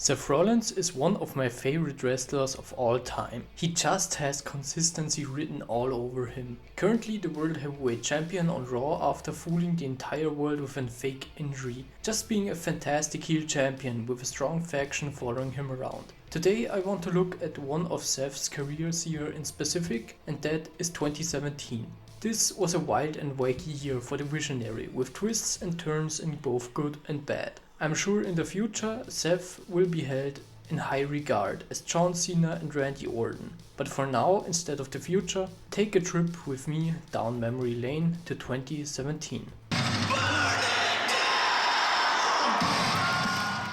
Seth Rollins is one of my favorite wrestlers of all time. He just has consistency written all over him. Currently the World Heavyweight Champion on Raw after fooling the entire world with a fake injury, just being a fantastic heel champion with a strong faction following him around. Today I want to look at one of Seth's careers here in specific, and that is 2017. This was a wild and wacky year for the Visionary, with twists and turns in both good and bad. I'm sure in the future Seth will be held in high regard as John Cena and Randy Orton. But for now, instead of the future, take a trip with me down memory lane to 2017.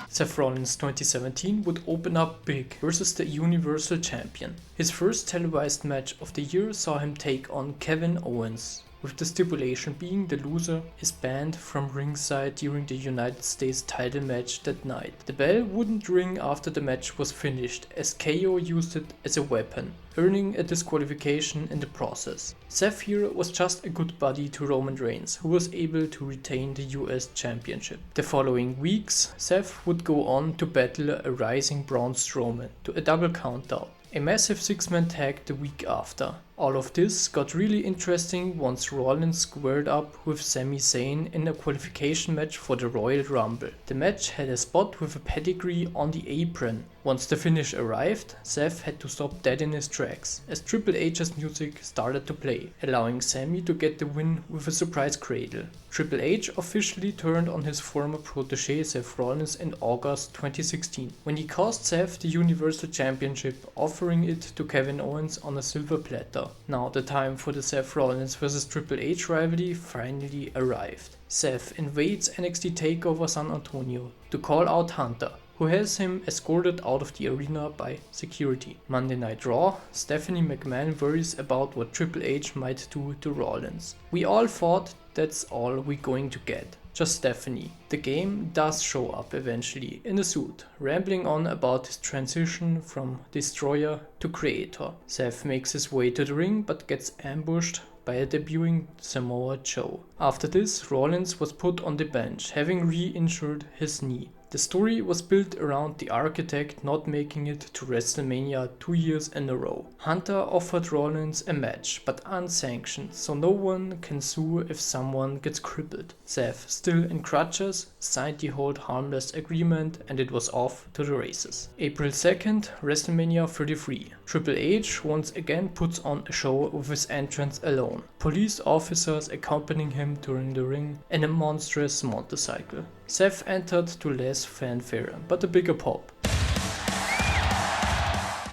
Seth Rollins 2017 would open up big versus the Universal Champion. His first televised match of the year saw him take on Kevin Owens, with the stipulation being the loser is banned from ringside during the United States title match that night. The bell wouldn't ring after the match was finished, as KO used it as a weapon, earning a disqualification in the process. Seth here was just a good buddy to Roman Reigns, who was able to retain the US Championship. The following weeks, Seth would go on to battle a rising Braun Strowman to a double countout. A massive six-man tag the week after. All of this got really interesting once Rollins squared up with Sami Zayn in a qualification match for the Royal Rumble. The match had a spot with a pedigree on the apron. Once the finish arrived, Seth had to stop dead in his tracks, as Triple H's music started to play, allowing Sami to get the win with a surprise cradle. Triple H officially turned on his former protege Seth Rollins in August 2016, when he cost Seth the Universal Championship, offering it to Kevin Owens on a silver platter. Now the time for the Seth Rollins vs Triple H rivalry finally arrived. Seth invades NXT TakeOver San Antonio to call out Hunter, who has him escorted out of the arena by security. Monday Night Raw, Stephanie McMahon worries about what Triple H might do to Rollins. We all thought that's all we're going to get. Just Stephanie. The game does show up eventually in a suit, rambling on about his transition from Destroyer to Creator. Seth makes his way to the ring but gets ambushed by a debuting Samoa Joe. After this, Rollins was put on the bench, having re-injured his knee. The story was built around the Architect not making it to WrestleMania 2 years in a row. Hunter offered Rollins a match, but unsanctioned, so no one can sue if someone gets crippled. Seth, still in crutches, signed the hold harmless agreement, and it was off to the races. April 2nd, WrestleMania 33. Triple H once again puts on a show with his entrance alone. Police officers accompanying him during the ring in a monstrous motorcycle. Seth entered to less fanfare, but a bigger pop.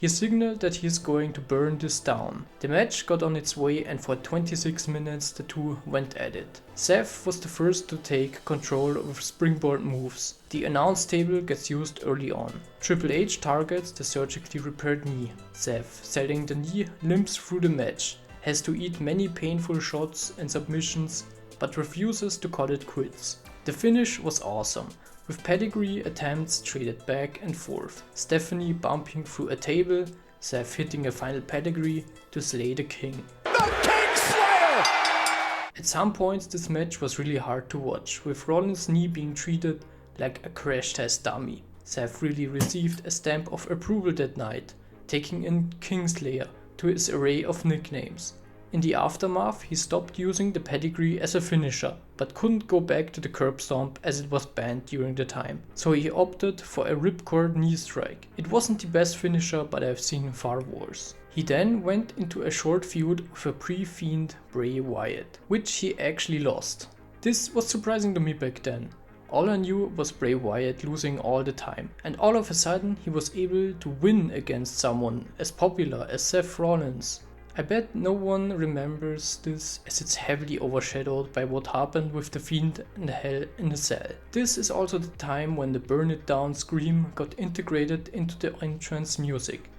He signaled that he is going to burn this down. The match got on its way, and for 26 minutes the two went at it. Seth was the first to take control with springboard moves. The announce table gets used early on. Triple H targets the surgically repaired knee. Seth, selling the knee, limps through the match, has to eat many painful shots and submissions, but refuses to call it quits. The finish was awesome, with pedigree attempts traded back and forth, Stephanie bumping through a table, Seth hitting a final pedigree to slay the king. The Kingslayer! At some points this match was really hard to watch, with Rollins' knee being treated like a crash test dummy. Seth really received a stamp of approval that night, taking in Kingslayer to his array of nicknames. In the aftermath, he stopped using the pedigree as a finisher, but couldn't go back to the curb stomp as it was banned during the time, so he opted for a ripcord knee strike. It wasn't the best finisher, but I've seen far worse. He then went into a short feud with a pre-fiend Bray Wyatt, which he actually lost. This was surprising to me back then. All I knew was Bray Wyatt losing all the time, and all of a sudden he was able to win against someone as popular as Seth Rollins. I bet no one remembers this, as it's heavily overshadowed by what happened with the Fiend and Hell in a Cell. This is also the time when the Burn It Down scream got integrated into the entrance music.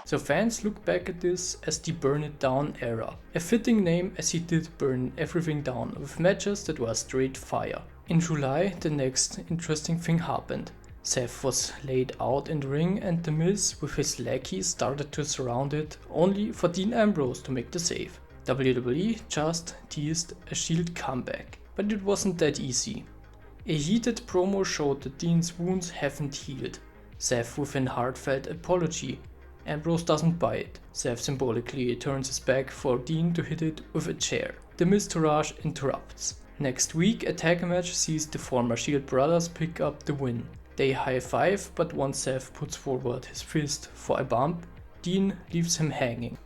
So fans look back at this as the Burn It Down era. A fitting name, as he did burn everything down with matches that were straight fire. In July, the next interesting thing happened. Seth was laid out in the ring, and The Miz with his lackeys started to surround it, only for Dean Ambrose to make the save. WWE just teased a Shield comeback, but it wasn't that easy. A heated promo showed that Dean's wounds haven't healed. Seth with an heartfelt apology. Ambrose doesn't buy it. Seth symbolically turns his back for Dean to hit it with a chair. The Miztourage interrupts. Next week, a tag match sees the former Shield brothers pick up the win. They high-five, but once Seth puts forward his fist for a bump, Dean leaves him hanging.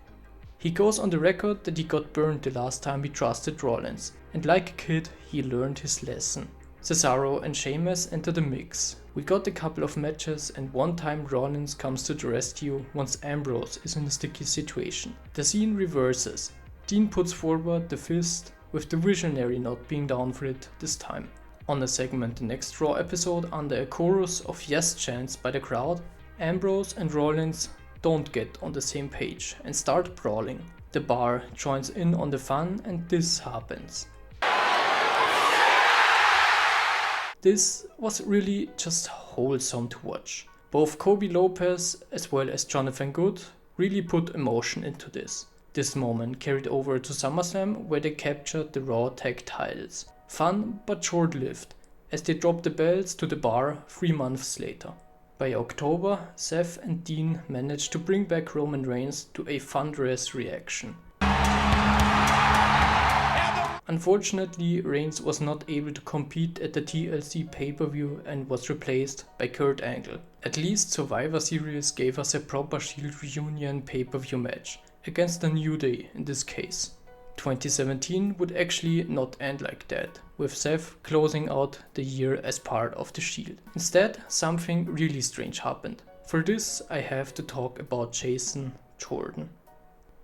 He goes on the record that he got burned the last time he trusted Rollins, and like a kid, he learned his lesson. Cesaro and Sheamus enter the mix. We got a couple of matches, and one time Rollins comes to the rescue once Ambrose is in a sticky situation. The scene reverses. Dean puts forward the fist, with the Visionary not being down for it this time. On a segment the next Raw episode, under a chorus of yes chants by the crowd, Ambrose and Rollins don't get on the same page and start brawling. The bar joins in on the fun, and this happens. This was really just wholesome to watch. Both Kobe Lopez as well as Jonathan Good really put emotion into this. This moment carried over to SummerSlam, where they captured the Raw tag titles. Fun but short-lived, as they dropped the belts to the bar 3 months later. By October, Seth and Dean managed to bring back Roman Reigns to a thunderous reaction. Unfortunately, Reigns was not able to compete at the TLC pay-per-view and was replaced by Kurt Angle. At least Survivor Series gave us a proper Shield reunion pay-per-view match, against the New Day in this case. 2017 would actually not end like that, with Seth closing out the year as part of the Shield. Instead, something really strange happened. For this, I have to talk about Jason Jordan.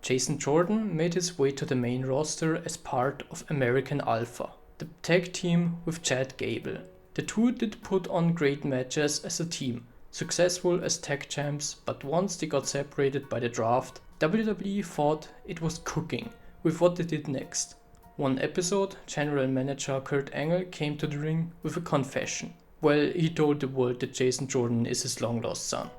Jason Jordan made his way to the main roster as part of American Alpha, the tag team with Chad Gable. The two did put on great matches as a team, successful as tag champs, but once they got separated by the draft, WWE thought it was cooking with what they did next. One episode, General Manager Kurt Angle came to the ring with a confession. Well, he told the world that Jason Jordan is his long-lost son.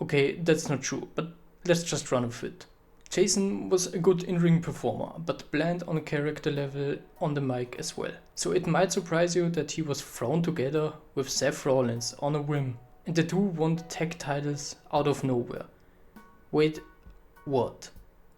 Okay, that's not true, but let's just run with it. Jason was a good in-ring performer, but bland on a character level on the mic as well. So it might surprise you that he was thrown together with Seth Rollins on a whim, and the two won the tag titles out of nowhere. Wait, what?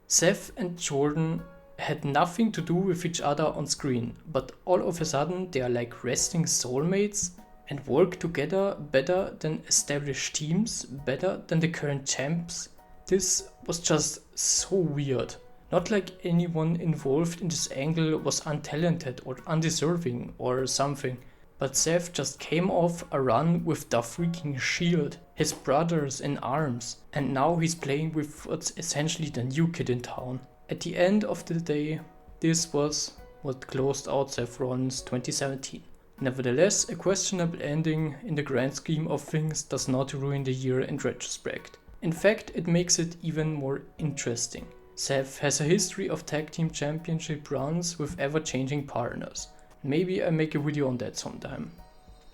Seth and Jordan had nothing to do with each other on screen, but all of a sudden they are like wrestling soulmates and work together better than established teams, better than the current champs. This was just so weird. Not like anyone involved in this angle was untalented or undeserving or something, but Seth just came off a run with the freaking Shield, his brothers in arms, and now he's playing with what's essentially the new kid in town. At the end of the day, this was what closed out Seth Rollins 2017. Nevertheless, a questionable ending in the grand scheme of things does not ruin the year in retrospect. In fact, it makes it even more interesting. Seth has a history of tag team championship runs with ever-changing partners. Maybe I make a video on that sometime.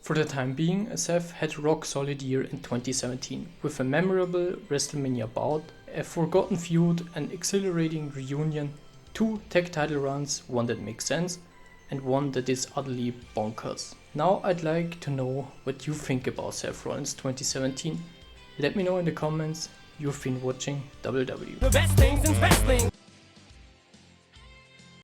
For the time being, Seth had a rock-solid year in 2017, with a memorable WrestleMania bout, a forgotten feud, an exhilarating reunion, 2 tag title runs, one that makes sense, and one that is utterly bonkers. Now I'd like to know what you think about Seth Rollins 2017. Let me know in the comments. You've been watching WW. The best things in wrestling.